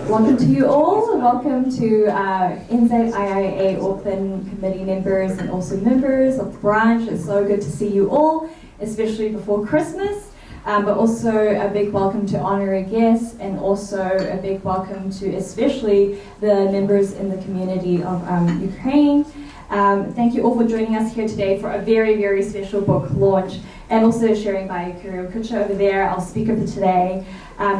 Welcome to you all. Welcome to NZIIA Auckland committee members and also members of the branch. It's so good to see you all, especially before Christmas. But also a big welcome to honorary guests, and also a big welcome to especially the members in the community of Ukraine. Thank you all for joining us here today for a very, very special book launch, and also sharing by Kyrylo Cyril Kutcher over there, our speaker for today.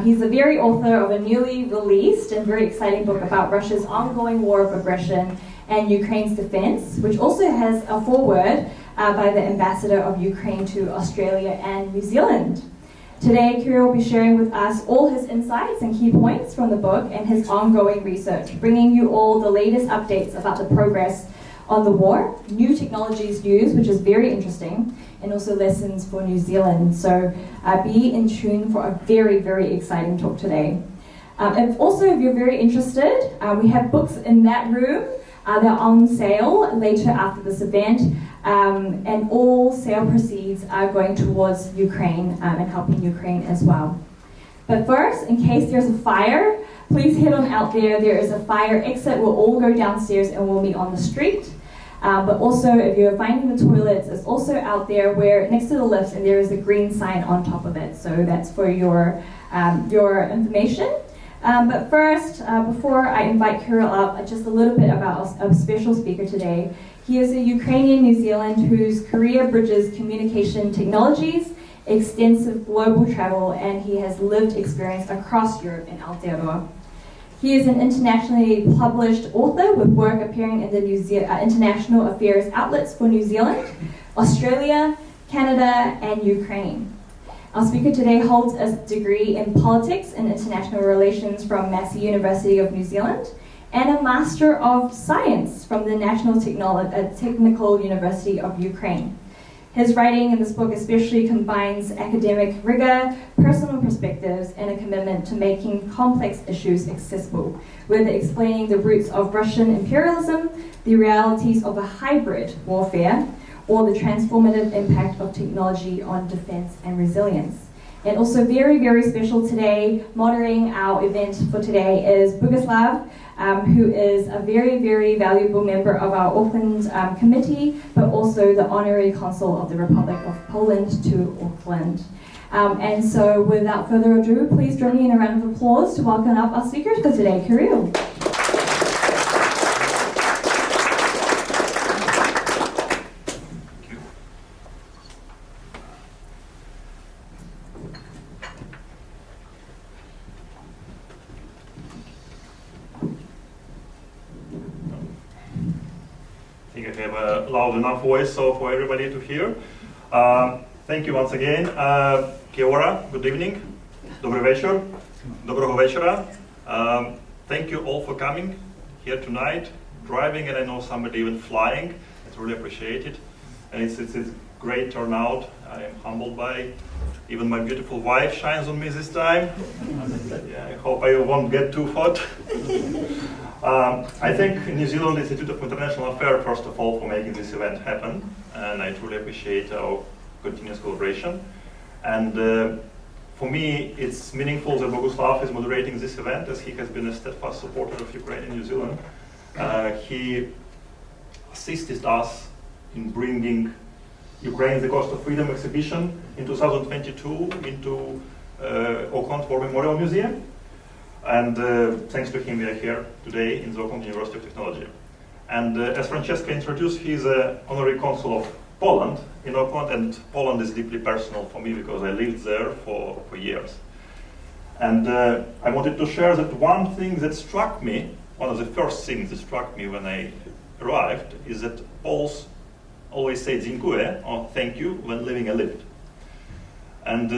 He's the very author of a newly released and very exciting book about Russia's ongoing war of aggression and Ukraine's defense, which also has a foreword by the ambassador of Ukraine to Australia and New Zealand. Today, Kyrylo will be sharing with us all his insights and key points from the book and his ongoing research, bringing you all the latest updates about the progress on the war, new technologies used, which is very interesting, and also lessons for New Zealand. So be in tune for a very, very exciting talk today. And also, if you're very interested, we have books in that room. They're on sale later after this event, and all sale proceeds are going towards Ukraine and helping Ukraine as well. But first, in case there's a fire, please head on out there. There is a fire exit. We'll all go downstairs and we'll meet on the street. But also, if you're finding the toilets, it's also out there where next to the lifts, and there is a green sign on top of it. So that's for your information. But first, before I invite Kyrylo up, just a little bit about a special speaker today. He is a Ukrainian New Zealand whose career bridges communication technologies, extensive global travel, and he has lived experience across Europe and Aotearoa. He is an internationally published author with work appearing in the international affairs outlets for New Zealand, Australia, Canada, and Ukraine. Our speaker today holds a degree in politics and international relations from Massey University of New Zealand and a Master of Science from the National Technical University of Ukraine. His writing in this book especially combines academic rigor, personal perspectives, and a commitment to making complex issues accessible, whether explaining the roots of Russian imperialism, the realities of a hybrid warfare, or the transformative impact of technology on defense and resilience. And also very, very special today, moderating our event for today is Boguslav, who is a very, very valuable member of our Auckland committee, but also the honorary consul of the Republic of Poland to Auckland. And so without further ado, please join me in a round of applause to welcome up our speakers for today. Kyrylo. Loud enough voice so for everybody to hear. Thank you once again. Kia ora, good evening. Dobry wieczór. Dobrego wieczora. Thank you all for coming here tonight, driving, and I know somebody even flying. It's really appreciated. And it's a great turnout. I am humbled by even my beautiful wife shines on me this time. Yeah, I hope I won't get too hot. I thank New Zealand Institute of International Affairs, first of all, for making this event happen, and I truly appreciate our continuous collaboration. And for me, it's meaningful that Boguslav is moderating this event, as he has been a steadfast supporter of Ukraine and New Zealand. He assisted us in bringing Ukraine the Cost of Freedom exhibition in 2022 into Auckland War Memorial Museum. And thanks to him, we are here today in the Auckland University of Technology. And as Francesca introduced, he is an honorary consul of Poland in Auckland, and Poland is deeply personal for me because I lived there for years. And I wanted to share that one thing that struck me, one of the first things that struck me when I arrived, is that Poles always say dziękuję, or thank you, when leaving a lift. And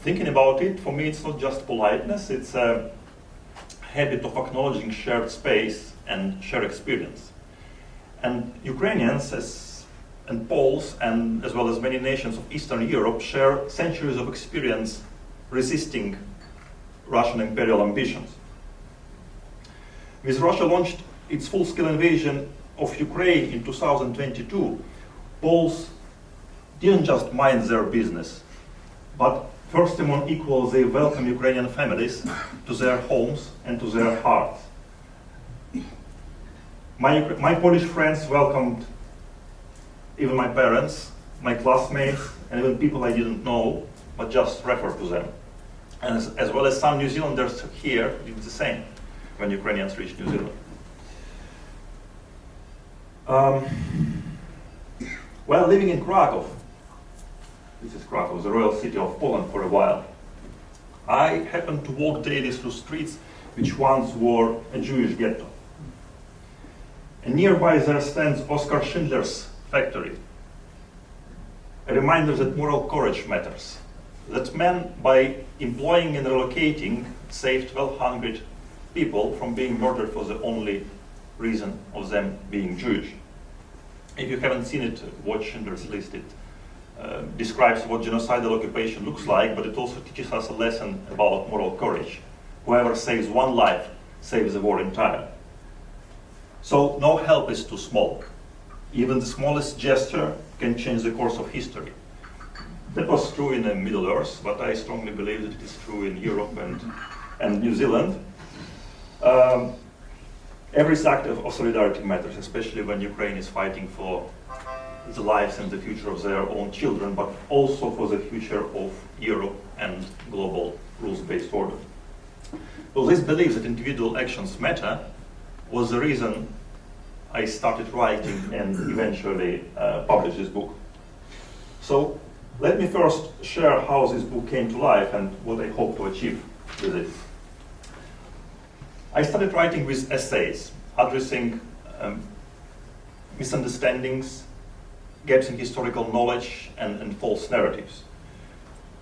thinking about it, for me it's not just politeness, it's a habit of acknowledging shared space and shared experience. And Ukrainians and Poles, and as well as many nations of Eastern Europe, share centuries of experience resisting Russian imperial ambitions. With Russia launched its full-scale invasion of Ukraine in 2022, Poles didn't just mind their business, but First among equals, they welcome Ukrainian families to their homes and to their hearts. My Polish friends welcomed even my parents, my classmates, and even people I didn't know, but just referred to them. And as well as some New Zealanders here did the same when Ukrainians reached New Zealand. While living in Krakow, this is Krakow, the royal city of Poland, for a while, I happened to walk daily through streets which once were a Jewish ghetto. And nearby there stands Oskar Schindler's factory, a reminder that moral courage matters. That men, by employing and relocating, saved 1,200 people from being murdered for the only reason of them being Jewish. If you haven't seen it, watch Schindler's List. It describes what genocidal occupation looks like, but it also teaches us a lesson about moral courage. Whoever saves one life saves the war entire. So no help is too small. Even the smallest gesture can change the course of history. That was true in the Middle Earth, but I strongly believe that it is true in Europe and New Zealand. Every act of solidarity matters, especially when Ukraine is fighting for the lives and the future of their own children, but also for the future of Europe and global rules-based order. So this belief that individual actions matter was the reason I started writing and eventually published this book. So let me first share how this book came to life and what I hope to achieve with it. I started writing with essays, addressing misunderstandings, gaps in historical knowledge, and false narratives.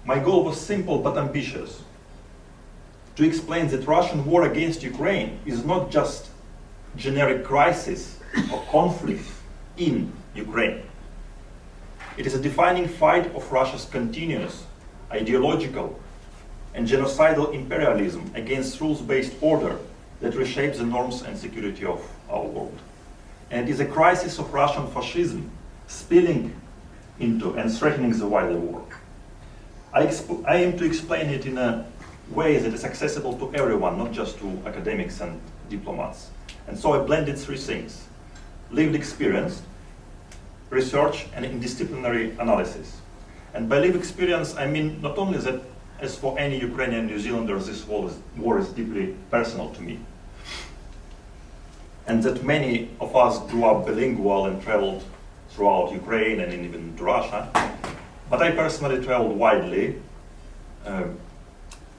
My goal was simple but ambitious: to explain that Russian war against Ukraine is not just generic crisis or conflict in Ukraine. It is a defining fight of Russia's continuous ideological and genocidal imperialism against rules-based order that reshapes the norms and security of our world. And it is a crisis of Russian fascism spilling into and threatening the wider world. I aim to explain it in a way that is accessible to everyone, not just to academics and diplomats. And so I blended three things: lived experience, research, and interdisciplinary analysis. And by lived experience, I mean not only that, as for any Ukrainian New Zealander, this war is deeply personal to me, and that many of us grew up bilingual and traveled throughout Ukraine and even to Russia. But I personally traveled widely,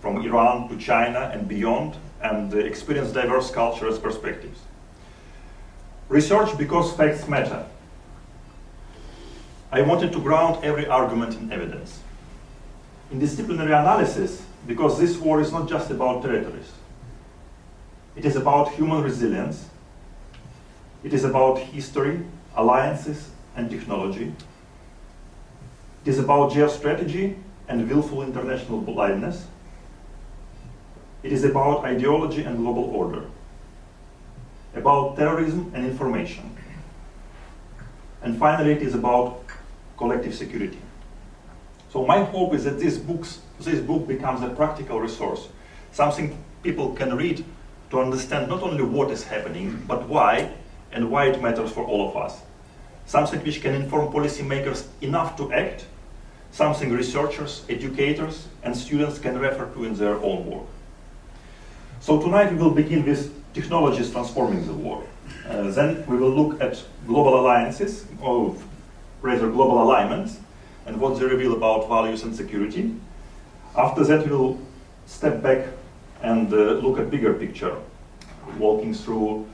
from Iran to China and beyond, and experienced diverse cultures' perspectives. Research because facts matter. I wanted to ground every argument in evidence. In disciplinary analysis, because this war is not just about territories. It is about human resilience. It is about history, alliances, and technology. It is about geostrategy and willful international blindness. It is about ideology and global order, about terrorism and information. And finally, it is about collective security. So my hope is that this book becomes a practical resource, something people can read to understand not only what is happening, but why, and why it matters for all of us. Something which can inform policymakers enough to act, something researchers, educators, and students can refer to in their own work. So tonight we will begin with technologies transforming the war. Then we will look at global alliances, or rather global alignments, and what they reveal about values and security. After that, we will step back and look at bigger picture, walking through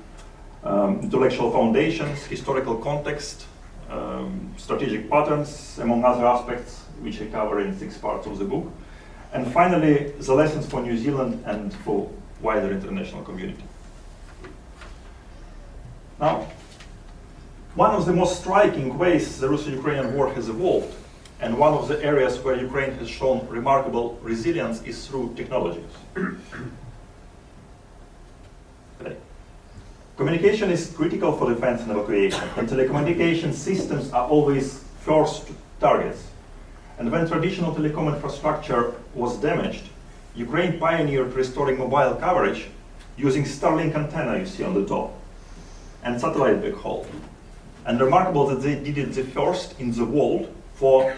intellectual foundations, historical context, strategic patterns, among other aspects, which I cover in 6 parts of the book. And finally, the lessons for New Zealand and for wider international community. Now, one of the most striking ways the Russo-Ukrainian war has evolved, and one of the areas where Ukraine has shown remarkable resilience, is through technologies. Communication is critical for defense and evacuation, and telecommunication systems are always first targets. And when traditional telecom infrastructure was damaged, Ukraine pioneered restoring mobile coverage using Starlink antenna you see on the top and satellite backhaul. And remarkable that they did it the first in the world for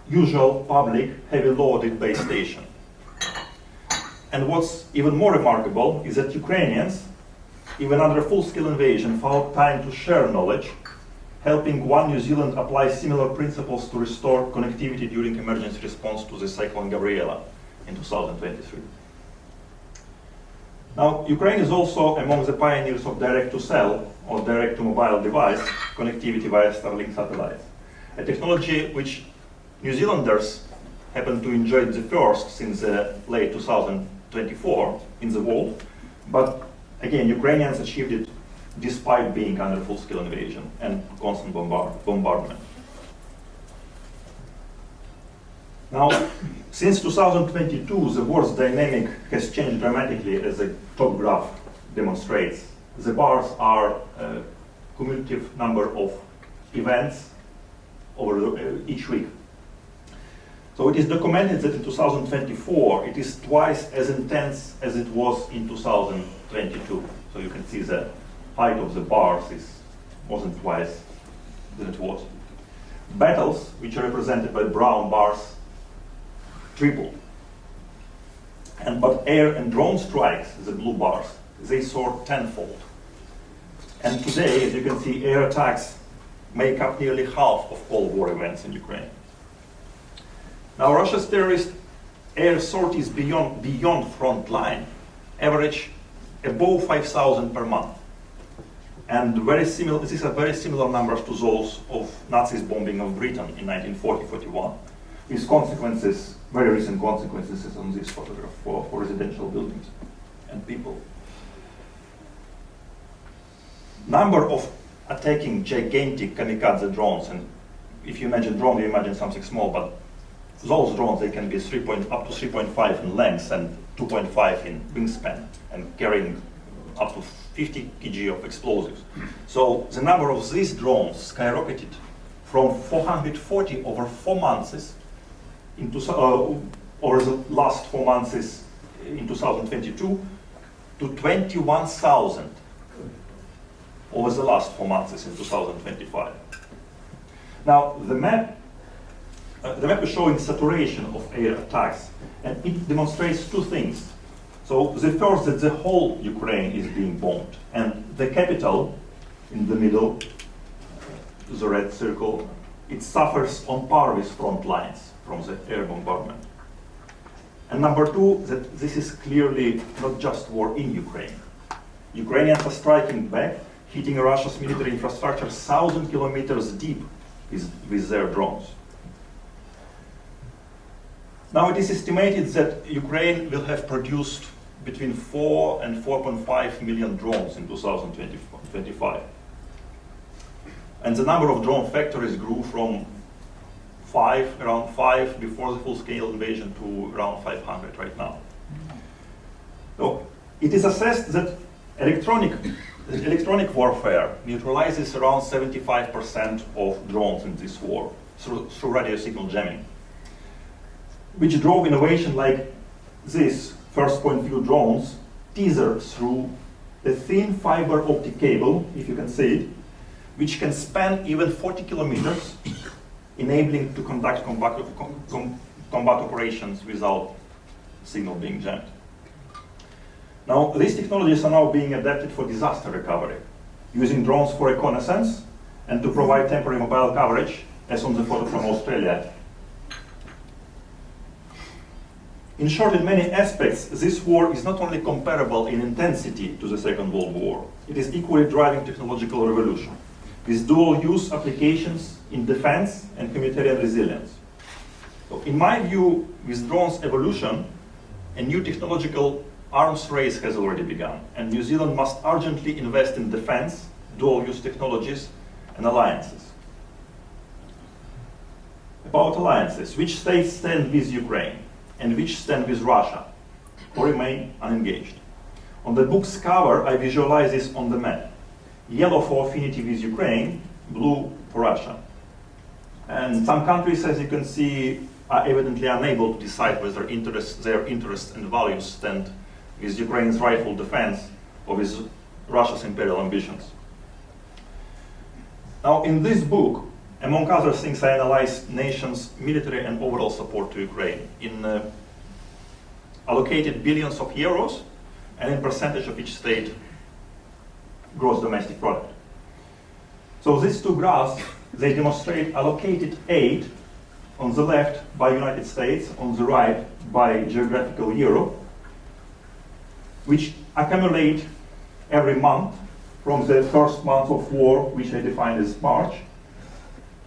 usual public heavy loaded base station. And what's even more remarkable is that Ukrainians, even under full-scale invasion, found time to share knowledge, helping One New Zealand apply similar principles to restore connectivity during emergency response to the Cyclone Gabriela in 2023. Now, Ukraine is also among the pioneers of direct-to-cell or direct-to-mobile device connectivity via Starlink satellites, a technology which New Zealanders happen to enjoy the first since the late 2024 in the world, but again, Ukrainians achieved it despite being under full-scale invasion and constant bombardment. Now, since 2022, the war's dynamic has changed dramatically, as the top graph demonstrates. The bars are a cumulative number of events over each week. So it is documented that in 2024, it is twice as intense as it was in 2022. So you can see the height of the bars wasn't twice than it was. Battles, which are represented by brown bars, tripled. But air and drone strikes, the blue bars, they soared tenfold. And today, as you can see, air attacks make up nearly half of all war events in Ukraine. Now, Russia's terrorist air sorties beyond front line average above 5,000 per month. And these are very similar numbers to those of Nazis' bombing of Britain in 1940-41, with consequences, very recent consequences on this photograph for residential buildings and people. Number of attacking gigantic kamikaze drones, and if you imagine drone, you imagine something small, but those drones, they can be up to 3.5 in length and 2.5 in wingspan, and carrying up to 50 kg of explosives. So the number of these drones skyrocketed from 440 over 4 months over the last 4 months in 2022 to 21,000 over the last 4 months in 2025. Now, the map is showing saturation of air attacks, and it demonstrates two things. So the first, that the whole Ukraine is being bombed, and the capital in the middle, the red circle, it suffers on par with front lines from the air bombardment. And number two, that this is clearly not just war in Ukraine. Ukrainians are striking back, hitting Russia's military infrastructure 1,000 kilometers deep with their drones. Now, it is estimated that Ukraine will have produced between 4 and 4.5 million drones in 2025. And the number of drone factories grew from around 5 before the full-scale invasion to around 500 right now. So it is assessed that electronic warfare neutralizes around 75% of drones in this war through radio signal jamming, which drove innovation like this first point view drones tethered through a thin fiber optic cable, if you can see it, which can span even 40 kilometers, enabling to conduct combat operations without signal being jammed. Now, these technologies are now being adapted for disaster recovery, using drones for reconnaissance and to provide temporary mobile coverage, as on the photo from Australia. In short, in many aspects, this war is not only comparable in intensity to the Second World War, it is equally driving technological revolution, with dual-use applications in defense and humanitarian resilience. So in my view, with drones' evolution, a new technological arms race has already begun, and New Zealand must urgently invest in defense, dual-use technologies, and alliances. About alliances, which states stand with Ukraine and which stand with Russia or remain unengaged? On the book's cover, I visualize this on the map. Yellow for affinity with Ukraine, blue for Russia. And some countries, as you can see, are evidently unable to decide whether their interests and values stand with Ukraine's rightful defense or with Russia's imperial ambitions. Now, in this book, among other things, I analyze nations' military and overall support to Ukraine in allocated billions of euros and in percentage of each state gross domestic product. So these two graphs, they demonstrate allocated aid on the left by United States, on the right by geographical Europe, which accumulate every month from the first month of war, which I defined as March,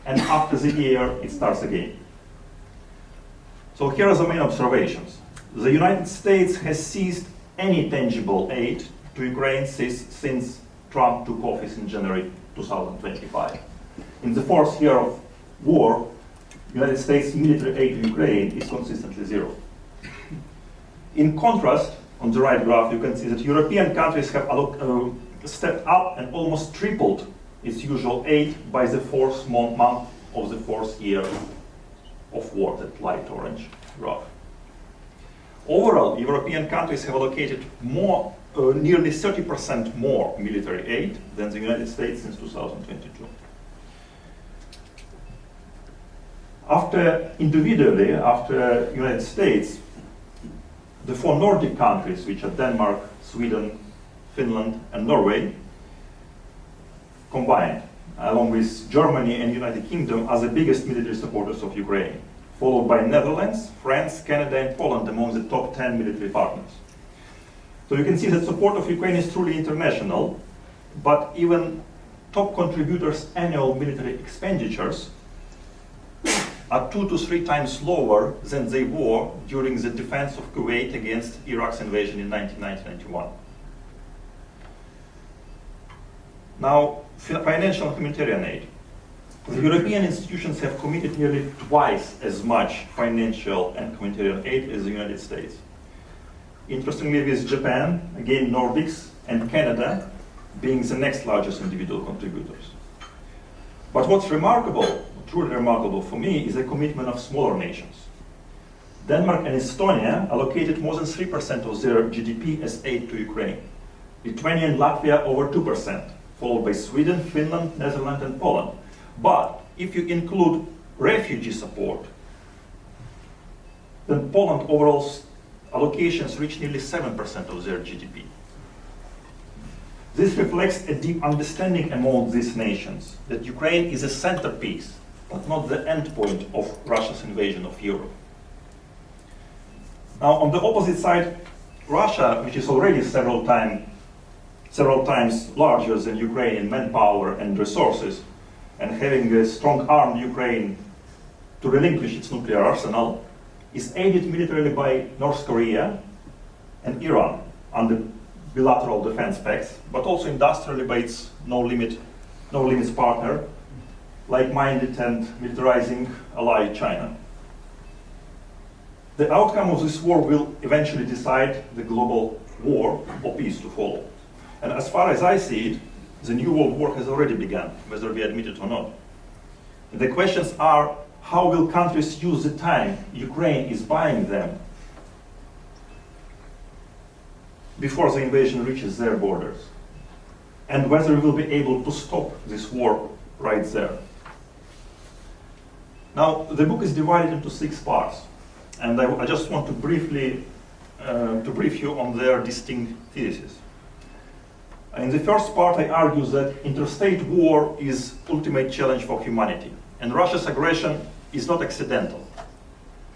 and after the year, it starts again. So here are the main observations. The United States has ceased any tangible aid to Ukraine since Trump took office in January 2025. In the fourth year of war, United States military aid to Ukraine is consistently zero. In contrast, on the right graph, you can see that European countries have stepped up and almost tripled its usual aid by the fourth month of the fourth year of war, that light orange graph. Overall, European countries have allocated more, nearly 30% more military aid than the United States since 2022. After United States, the four Nordic countries, which are Denmark, Sweden, Finland, and Norway, combined, along with Germany and United Kingdom, are the biggest military supporters of Ukraine, followed by Netherlands, France, Canada, and Poland among the top 10 military partners. So you can see that support of Ukraine is truly international, but even top contributors' annual military expenditures are 2 to 3 times lower than they were during the defense of Kuwait against Iraq's invasion in 1991. Now, financial and humanitarian aid. The European institutions have committed nearly twice as much financial and humanitarian aid as the United States. Interestingly, with Japan, again Nordics, and Canada being the next largest individual contributors. But what's remarkable, truly remarkable for me, is the commitment of smaller nations. Denmark and Estonia allocated more than 3% of their GDP as aid to Ukraine. Lithuania and Latvia over 2%, followed by Sweden, Finland, Netherlands, and Poland. But if you include refugee support, then Poland overall allocations reach nearly 7% of their GDP. This reflects a deep understanding among these nations that Ukraine is a centerpiece, but not the endpoint of Russia's invasion of Europe. Now, on the opposite side, Russia, which is already several times larger than Ukraine in manpower and resources, and having a strong armed Ukraine to relinquish its nuclear arsenal, is aided militarily by North Korea and Iran under bilateral defense pacts, but also industrially by its no limits partner, like-minded and militarizing ally China. The outcome of this war will eventually decide the global war or peace to follow. And as far as I see it, the New World War has already begun, whether we admit it or not. And the questions are, how will countries use the time Ukraine is buying them before the invasion reaches their borders? And whether we will be able to stop this war right there. Now, the book is divided into 6 parts, and I just want to brief you on their distinct theses. In the first part, I argue that interstate war is ultimate challenge for humanity, and Russia's aggression is not accidental.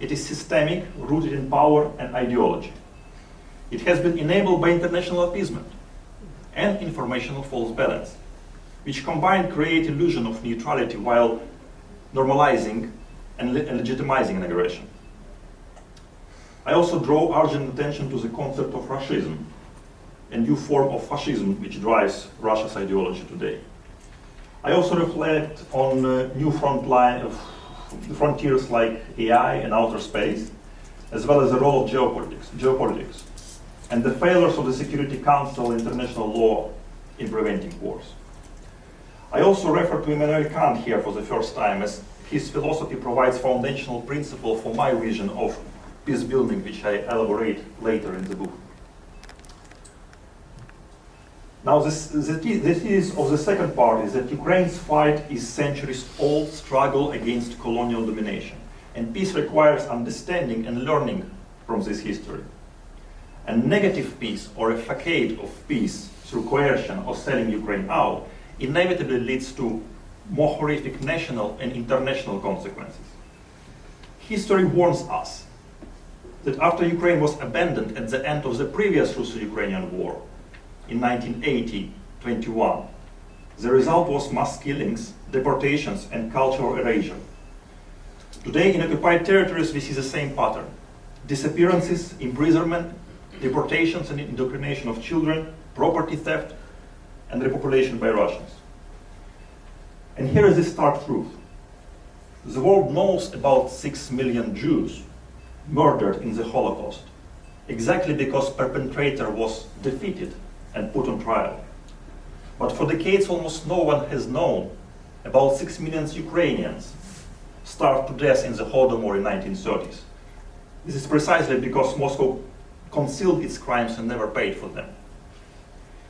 It is systemic, rooted in power and ideology. It has been enabled by international appeasement and informational false balance, which combined create illusion of neutrality while normalizing and legitimizing an aggression. I also draw urgent attention to the concept of Russism, a new form of fascism which drives Russia's ideology today. I also reflect on new frontiers like AI and outer space, as well as the role of geopolitics, and the failures of the Security Council and international law in preventing wars. I also refer to Immanuel Kant here for the first time as his philosophy provides foundational principle for my vision of peace building, which I elaborate later in the book. Now, the thesis of the second part is that Ukraine's fight is centuries-old struggle against colonial domination, and peace requires understanding and learning from this history. A negative peace or a facade of peace through coercion or selling Ukraine out inevitably leads to more horrific national and international consequences. History warns us that after Ukraine was abandoned at the end of the previous Russo-Ukrainian War in 1980-21, the result was mass killings, deportations, and cultural erasure. Today, in occupied territories, we see the same pattern: disappearances, imprisonment, deportations and indoctrination of children, property theft, and repopulation by Russians. And here is the stark truth. The world knows about 6 million Jews murdered in the Holocaust, exactly because perpetrator was defeated and put on trial. But for decades, almost no one has known about 6 million Ukrainians starved to death in the Holodomor in 1930s. This is precisely because Moscow concealed its crimes and never paid for them.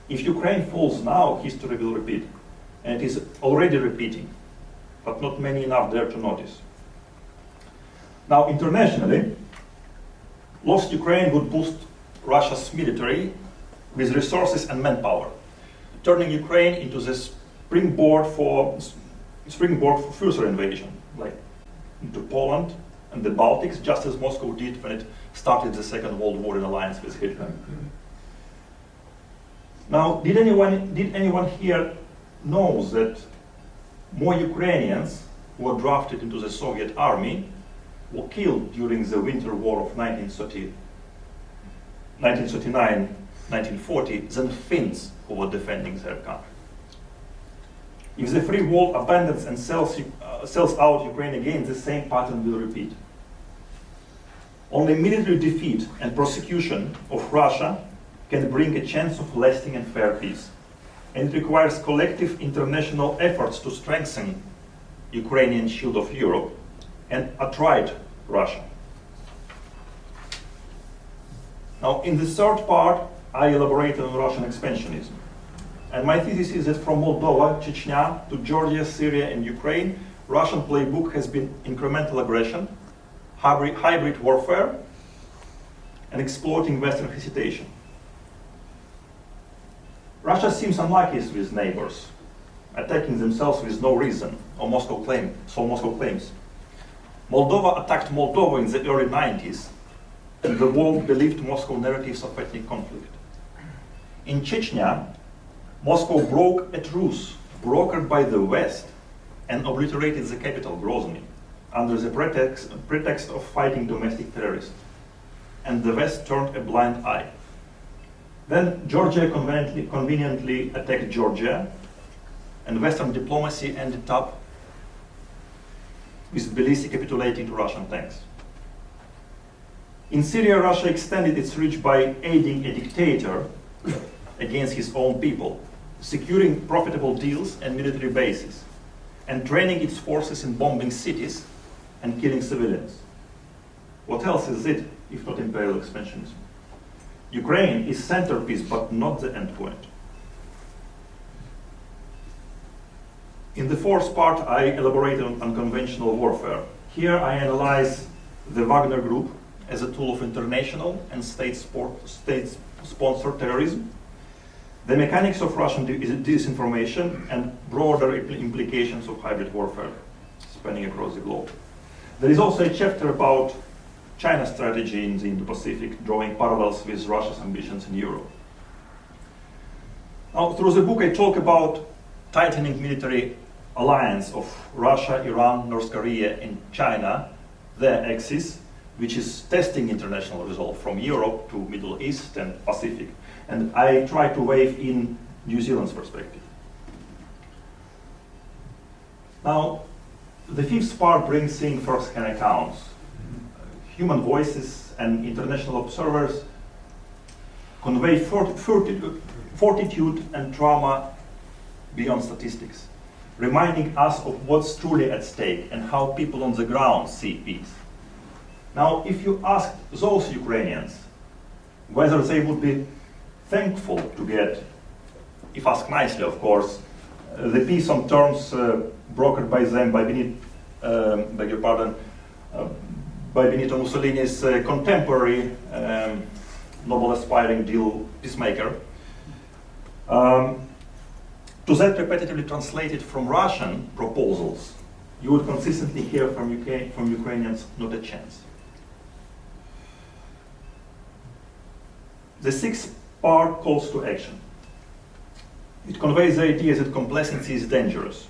If Ukraine falls now, history will repeat, and it is already repeating, but not many enough dare to notice. Now, internationally, lost Ukraine would boost Russia's military with resources and manpower, turning Ukraine into the springboard for further invasion, like into Poland and the Baltics, just as Moscow did when it started the Second World War in alliance with Hitler. Now, did anyone here know that more Ukrainians who were drafted into the Soviet army were killed during the Winter War of 1939-1940 than Finns who were defending their country? If the free world abandons and sells out Ukraine again, the same pattern will repeat. Only military defeat and prosecution of Russia can bring a chance of lasting and fair peace. And it requires collective international efforts to strengthen Ukrainian shield of Europe and outright Russia. Now, in the third part, I elaborate on Russian expansionism. And my thesis is that from Moldova, Chechnya, to Georgia, Syria, and Ukraine, Russian playbook has been incremental aggression, hybrid warfare, and exploiting Western hesitation. Russia seems unlucky with neighbors, attacking themselves with no reason, or Moscow claims. Moldova attacked Moldova in the early 90s, and the world believed Moscow narratives of ethnic conflict. In Chechnya, Moscow broke a truce brokered by the West and obliterated the capital, Grozny, under the pretext of fighting domestic terrorists. And the West turned a blind eye. Then Georgia conveniently attacked Georgia, and Western diplomacy ended up with Tbilisi capitulating to Russian tanks. In Syria, Russia extended its reach by aiding a dictator against his own people, securing profitable deals and military bases, and training its forces in bombing cities and killing civilians. What else is it if not imperial expansionism? Ukraine is centerpiece, but not the endpoint. In the fourth part, I elaborate on unconventional warfare. Here I analyze the Wagner Group as a tool of international and state-sponsored terrorism, the mechanics of Russian disinformation, and broader implications of hybrid warfare spanning across the globe. There is also a chapter about China's strategy in the Indo-Pacific, drawing parallels with Russia's ambitions in Europe. Now, through the book, I talk about tightening military alliance of Russia, Iran, North Korea, and China, their axis, which is testing international resolve from Europe to Middle East and Pacific. And I try to weave in New Zealand's perspective. Now, the fifth part brings in first-hand accounts. Human voices and international observers convey fortitude and trauma beyond statistics. reminding us of what's truly at stake and how people on the ground see peace. Now, if you ask those Ukrainians whether they would be thankful to get, if asked nicely, of course, the peace on terms brokered by them by Benito Mussolini's contemporary Nobel-aspiring deal peacemaker, to that repetitively translated from Russian proposals, you would consistently hear from Ukrainians, not a chance. The sixth part calls to action. It conveys the idea that complacency is dangerous,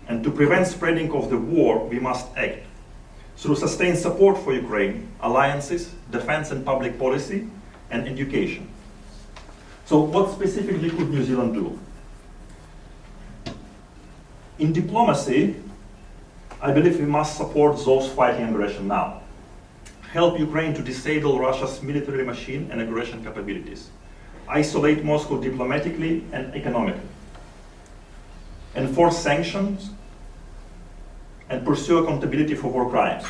and to prevent spreading of the war, we must act through sustained support for Ukraine, alliances, defense and public policy, and education. So what specifically could New Zealand do? In diplomacy, I believe we must support those fighting aggression now. Help Ukraine to disable Russia's military machine and aggression capabilities. Isolate Moscow diplomatically and economically. Enforce sanctions and pursue accountability for war crimes.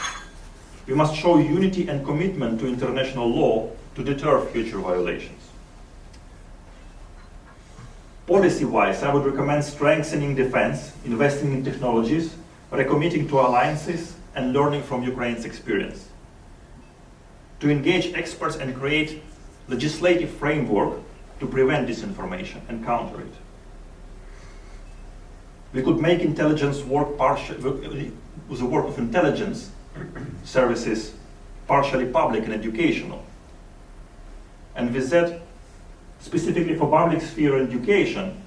We must show unity and commitment to international law to deter future violations. Policy-wise, I would recommend strengthening defense, investing in technologies, recommitting to alliances, and learning from Ukraine's experience. To engage experts and create legislative framework to prevent disinformation and counter it. We could make intelligence work with the work of intelligence services partially public and educational. And with that, specifically for public sphere and education,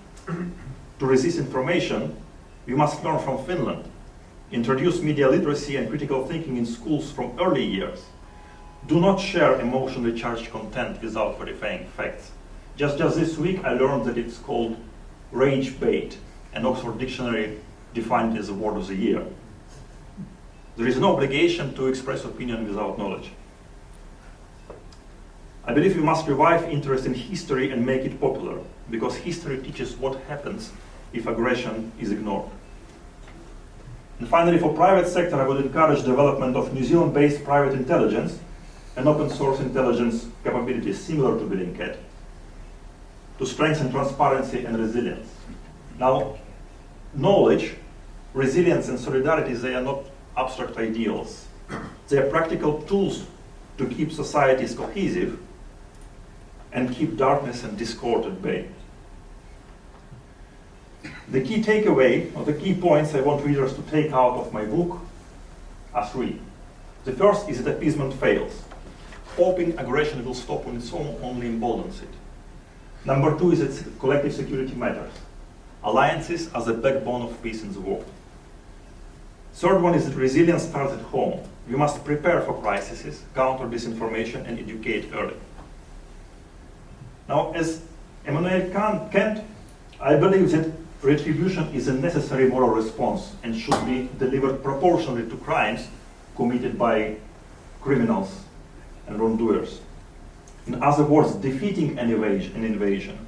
to resist information, we must learn from Finland. Introduce media literacy and critical thinking in schools from early years. Do not share emotionally charged content without verifying facts. Just this week, I learned that it's called rage bait, and Oxford Dictionary defined it as a word of the year. There is no obligation to express opinion without knowledge. I believe we must revive interest in history and make it popular, because history teaches what happens if aggression is ignored. And finally, for private sector, I would encourage development of New Zealand-based private intelligence and open source intelligence capabilities similar to Bellingcat to strengthen transparency and resilience. Now, knowledge, resilience, and solidarity, they are not abstract ideals. They are practical tools to keep societies cohesive and keep darkness and discord at bay. The key takeaway, or the key points I want readers to take out of my book are three. The first is that appeasement fails. Hoping aggression will stop on its own only emboldens it. Number two is that collective security matters. Alliances are the backbone of peace in the world. Third one is that resilience starts at home. We must prepare for crises, counter disinformation, and educate early. Now, as Immanuel Kant, I believe that retribution is a necessary moral response and should be delivered proportionally to crimes committed by criminals and wrongdoers. In other words, defeating an invasion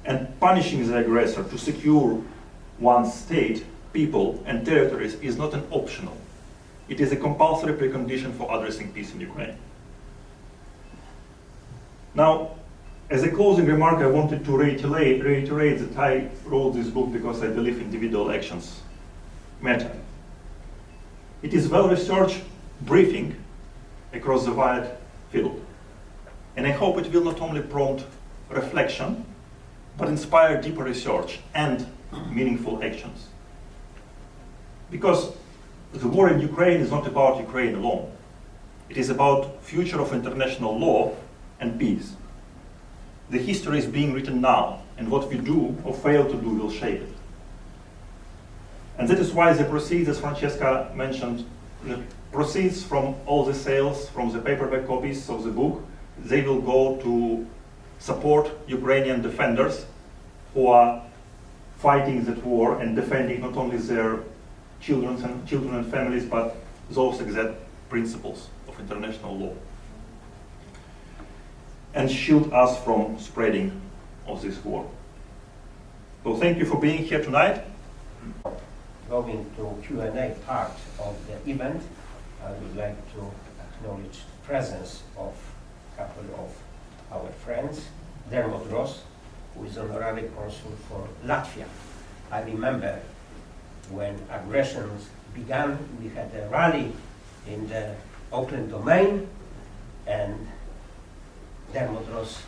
and punishing the aggressor to secure one's state, people, and territories is not an optional. It is a compulsory precondition for addressing peace in Ukraine. Now, as a closing remark, I wanted to reiterate that I wrote this book because I believe individual actions matter. It is well-researched briefing across the wide field. And I hope it will not only prompt reflection, but inspire deeper research and meaningful actions. Because the war in Ukraine is not about Ukraine alone. It is about future of international law and peace. The history is being written now, and what we do or fail to do will shape it. And that is why the proceeds, as Francesca mentioned, the proceeds from all the sales, from the paperback copies of the book, they will go to support Ukrainian defenders who are fighting that war and defending not only their children and families, but those exact principles of international law, and shield us from spreading of this war. So thank you for being here tonight. going to Q&A part of the event, I would like to acknowledge the presence of a couple of our friends, Dermot Ross, who is honorary consul for Latvia. I remember when aggressions began, we had a rally in the Auckland domain, and Dermot Ross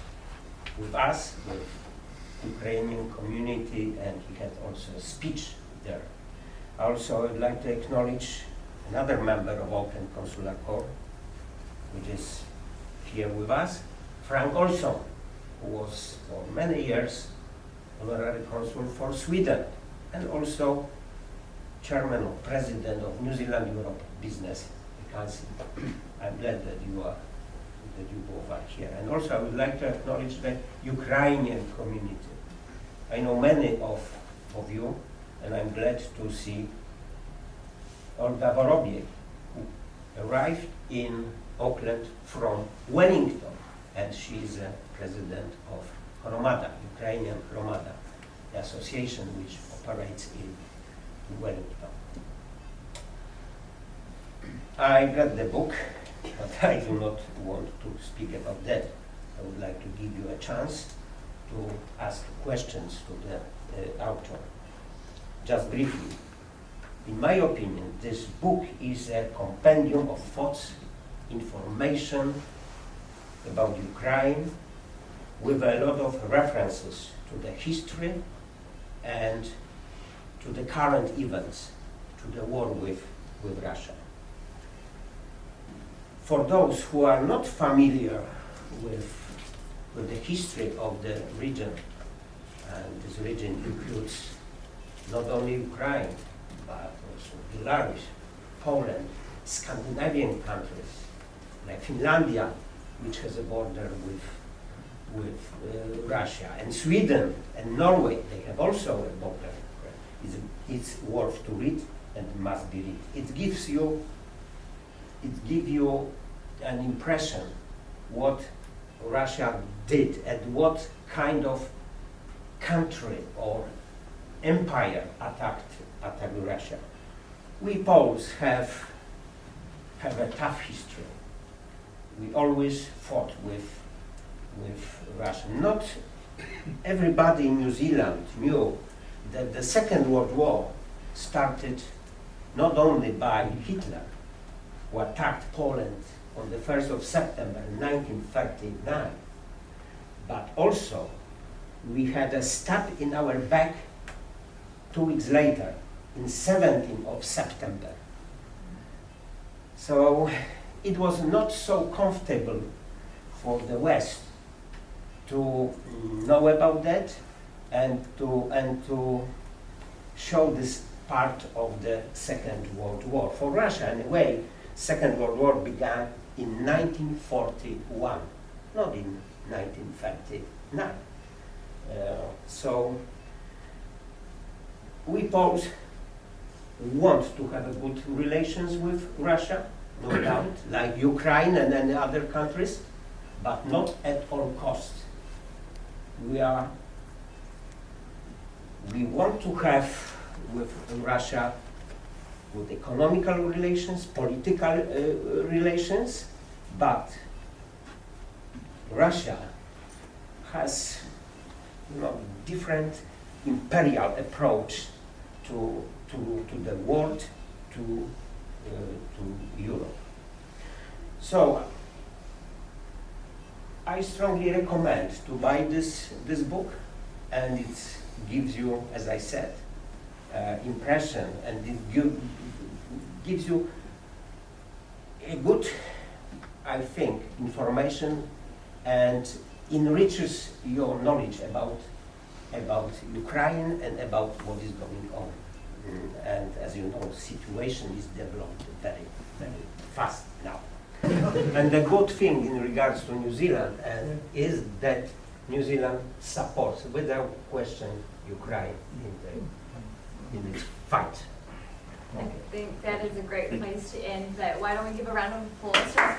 with us, with Ukrainian community, and he had also a speech there. Also, I'd like to acknowledge another member of Auckland Consular Corps, which is here with us, Frank Olsson, who was for many years honorary consul for Sweden, and also chairman or president of New Zealand Europe Business Council. I'm glad that you both are here. And also I would like to acknowledge the Ukrainian community. I know many of you, and I'm glad to see Olga Vorobiek, who arrived in Auckland from Wellington, and she is a president of Hromada, Ukrainian Hromada, the association which operates in Wellington. I read the book, but I do not want to speak about that. I would like to give you a chance to ask questions to the author. Just briefly, in my opinion, this book is a compendium of thoughts, information about Ukraine, with a lot of references to the history and to the current events, to the war with Russia. For those who are not familiar with the history of the region, and this region includes not only Ukraine, but also Belarus, Poland, Scandinavian countries, like Finlandia, which has a border with Russia, and Sweden and Norway, they have also a border. It's worth to read and must be read. It gives you an impression what Russia did and what kind of country or empire attacked Russia. We Poles have a tough history. We always fought with Russia. Not everybody in New Zealand knew that the Second World War started not only by Hitler, who attacked Poland on the 1st of September 1939, but also we had a stab in our back 2 weeks later, in 17th of September. So it was not so comfortable for the West to know about that and to show this part of the Second World War. For Russia, anyway, Second World War began in 1941, not in 1939. So we Poles want to have a good relations with Russia, no doubt, like Ukraine and any other countries, but not at all costs. We want to have with Russia good economical relations, political relations, but Russia has different imperial approach to the world, to Europe. So I strongly recommend to buy this book, and it gives you, as I said, impression, and it gives you a good, I think, information, and enriches your knowledge about Ukraine and about what is going on. And as you know, the situation is developed very, very fast now. And the good thing in regards to New Zealand is that New Zealand supports, without question, Ukraine in its fight. I think that is a great place to end, but why don't we give a round of applause to our